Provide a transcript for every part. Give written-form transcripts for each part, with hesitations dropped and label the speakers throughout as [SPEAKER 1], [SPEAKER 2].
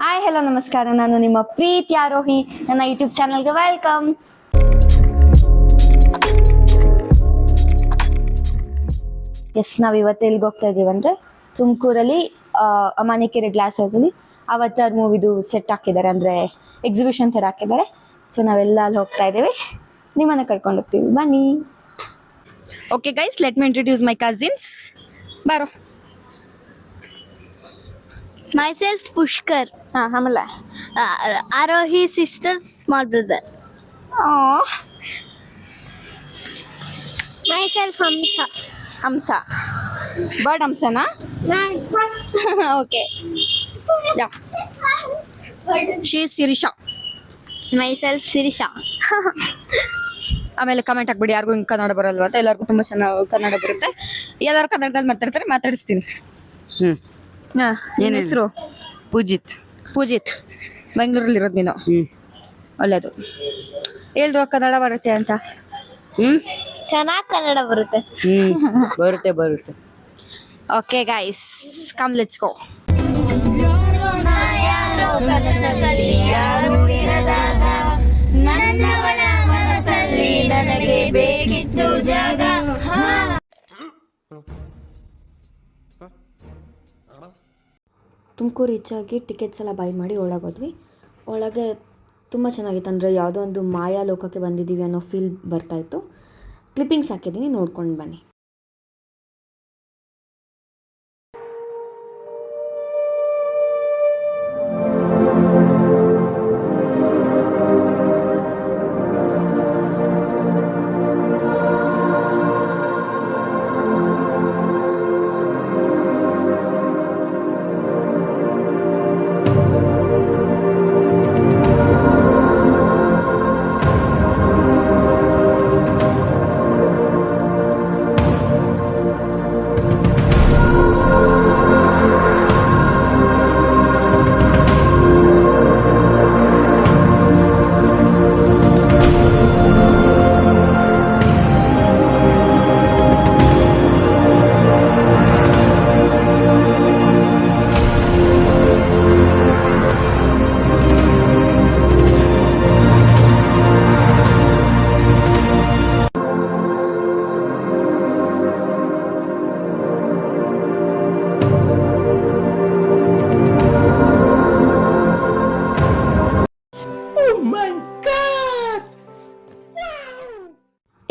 [SPEAKER 1] Hi hello ನಮಸ್ಕಾರ, ನಾನು ನಿಮ್ಮ ಪ್ರೀತಿ ಆರೋಹಿ. ನನ್ನ ಯೂಟ್ಯೂಬ್ ಚಾನಲ್ಗೆ ವೆಲ್ಕಮ್. ನಾವು ಇವತ್ತು ಎಲ್ಲಿಗೆ ಹೋಗ್ತಾ ಇದ್ದೀವಿ ಅಂದರೆ ತುಮಕೂರಲ್ಲಿ ಅಮಾನಿಕೆರೆ ಗ್ಲಾಸ್ ಹೌಸಲ್ಲಿ ಅವತಾರ್ ಮೂವಿದು ಸೆಟ್ ಹಾಕಿದ್ದಾರೆ, ಅಂದರೆ ಎಕ್ಸಿಬಿಷನ್ ಥರ ಹಾಕಿದ್ದಾರೆ. ಸೊ ನಾವೆಲ್ಲ ಅಲ್ಲಿ ಹೋಗ್ತಾ ಇದ್ದೀವಿ, ನಿಮ್ಮನ್ನು ಕರ್ಕೊಂಡು ಹೋಗ್ತೀವಿ, ಬನ್ನಿ. Okay guys, let me introduce my cousins. ಬಾರೋ.
[SPEAKER 2] Myself Pushkar.
[SPEAKER 1] ಆಮೇಲೆ
[SPEAKER 2] Arohi sister's small brother. Myself Hamsa.
[SPEAKER 1] Hamsa, bird ಹಂಸನಾ? Okay. She Sirisha.
[SPEAKER 2] Myself Sirisha.
[SPEAKER 1] ಆಮೇಲೆ ಕಮೆಂಟ್ ಹಾಕ್ಬಿಡಿ ಯಾರಿಗೂ ಹಿಂಗೆ ಕನ್ನಡ ಬರಲ್ವ ಅಂತ. ಎಲ್ಲರಿಗೂ ತುಂಬ ಚೆನ್ನಾಗಿ ಕನ್ನಡ ಬರುತ್ತೆ, ಎಲ್ಲರೂ ಕನ್ನಡದಲ್ಲಿ ಮಾತಾಡ್ತಾರೆ, ಮಾತಾಡಿಸ್ತೀನಿ. ಏನು ಹೆಸರು?
[SPEAKER 3] ಪೂಜಿತ್.
[SPEAKER 1] ಪೂಜಿತ್, ಬೆಂಗಳೂರಲ್ಲಿರೋದು ನೀನು? ಒಳ್ಳೇದು. ಎಲ್ರು ಕನ್ನಡ ಬರುತ್ತೆ ಅಂತ?
[SPEAKER 2] ಚೆನ್ನಾಗಿ ಕನ್ನಡ ಬರುತ್ತೆ.
[SPEAKER 3] ಬರುತ್ತೆ ಬರುತ್ತೆ.
[SPEAKER 1] Okay guys, come let's go.
[SPEAKER 2] ನನಗೆ ಬೇಕಿತ್ತು ಜಾಗ.
[SPEAKER 1] ತುಮಕೂರು ರೀಚಾಗಿ ಟಿಕೆಟ್ಸ್ ಎಲ್ಲ ಬೈ ಮಾಡಿ ಒಳಗೋದ್ವಿ. ಒಳಗೆ ತುಂಬ ಚೆನ್ನಾಗಿತ್ತು, ಅಂದರೆ ಯಾವುದೋ ಒಂದು ಮಾಯಾ ಲೋಕಕ್ಕೆ ಬಂದಿದ್ದೀವಿ ಅನ್ನೋ ಫೀಲ್ ಬರ್ತಾಯಿತ್ತು. ಕ್ಲಿಪ್ಪಿಂಗ್ಸ್ ಹಾಕಿದ್ದೀನಿ, ನೋಡ್ಕೊಂಡು ಬನ್ನಿ.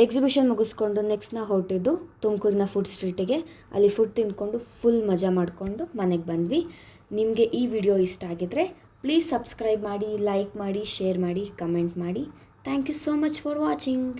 [SPEAKER 1] ಎಕ್ಸಿಬಿಷನ್ ಮುಗಿಸ್ಕೊಂಡು ನೆಕ್ಸ್ಟ್ ನಾವು ಹೊರಟಿದ್ದು ತುಮಕೂರಿನ ಫುಡ್ ಸ್ಟ್ರೀಟಿಗೆ. ಅಲ್ಲಿ ಫುಡ್ ತಿಂದ್ಕೊಂಡು ಫುಲ್ ಮಜಾ ಮಾಡಿಕೊಂಡು ಮನೆಗೆ ಬಂದ್ವಿ. ನಿಮಗೆ ಈ ವಿಡಿಯೋ ಇಷ್ಟ ಆಗಿದ್ರೆ ಪ್ಲೀಸ್ ಸಬ್ಸ್ಕ್ರೈಬ್ ಮಾಡಿ, ಲೈಕ್ ಮಾಡಿ, ಶೇರ್ ಮಾಡಿ, ಕಮೆಂಟ್ ಮಾಡಿ. Thank you so much for watching.